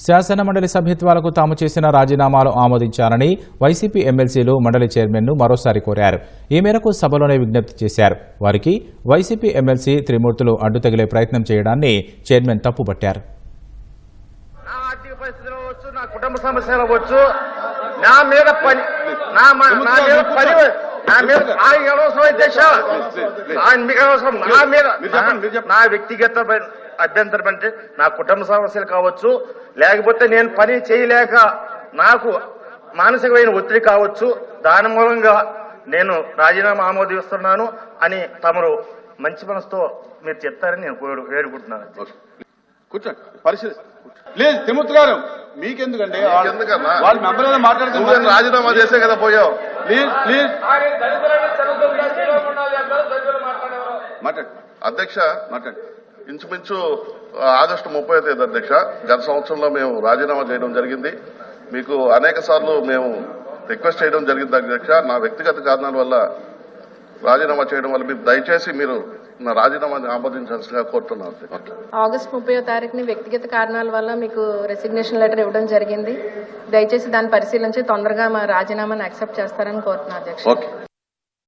శాసన మండలి సభ్యత్వాలకు తాము చేసిన రాజీనామాలు ఆమోదించాలని వైసీపీ ఎమ్మెల్సీలు మండలి చైర్మన్ను మరోసారి కోరారు. ఈ మేరకు సభలోనే విజ్ఞప్తి చేశారు. వారికి వైసీపీ ఎమ్మెల్సీ త్రిమూర్తులు అడ్డు తగిలే ప్రయత్నం చేయడాన్ని చైర్మన్ తప్పుపట్టారు. నా వ్యక్తిగత అభ్యంతరం అంటే నా కుటుంబ సమస్యలు కావచ్చు, లేకపోతే నేను పని చేయలేక నాకు మానసికమైన ఒత్తిడి కావచ్చు, దాని మూలంగా నేను రాజీనామా ఆమోదిస్తున్నాను అని తమరు మంచి మనసుతో మీరు చెప్తారని నేను వేడుకుంటున్నాను. కూర్చోండి, పరిశీలిస్తాను. ప్లీజ్ తిమ్మూర్తి గారు, మీకెందుకండి? వాళ్ళు మెంబర్గా మాట్లాడుతున్నారు. రాజీనామా చేసే కదా పోయావు. ప్లీజ్ ప్లీజ్ మాట్లాడు. అధ్యక్ష, మాట్లాడు. ఇంచుమించు ఆగస్టు 30వ తేదీ అధ్యక్ష, గత సంవత్సరంలో మేము రాజీనామా చేయడం జరిగింది. మీకు అనేక సార్లు మేము రిక్వెస్ట్ చేయడం జరిగింది అధ్యక్ష. నా వ్యక్తిగత కారణాల వల్ల రాజీనామా చేయడం వల్ల మీరు దయచేసి మీరు నా రాజీనామాని ఆమోదించాల్సిందిగా కోరుతున్నాను. ఆగస్టు 30వ తారీఖుని వ్యక్తిగత కారణాల వల్ల మీకు రెసిగ్నేషన్ లెటర్ ఇవ్వడం జరిగింది. దయచేసి దాన్ని పరిశీలించి తొందరగా మా రాజీనామాని యాక్సెప్ట్ చేస్తారని కోరుతున్నాను అధ్యక్ష.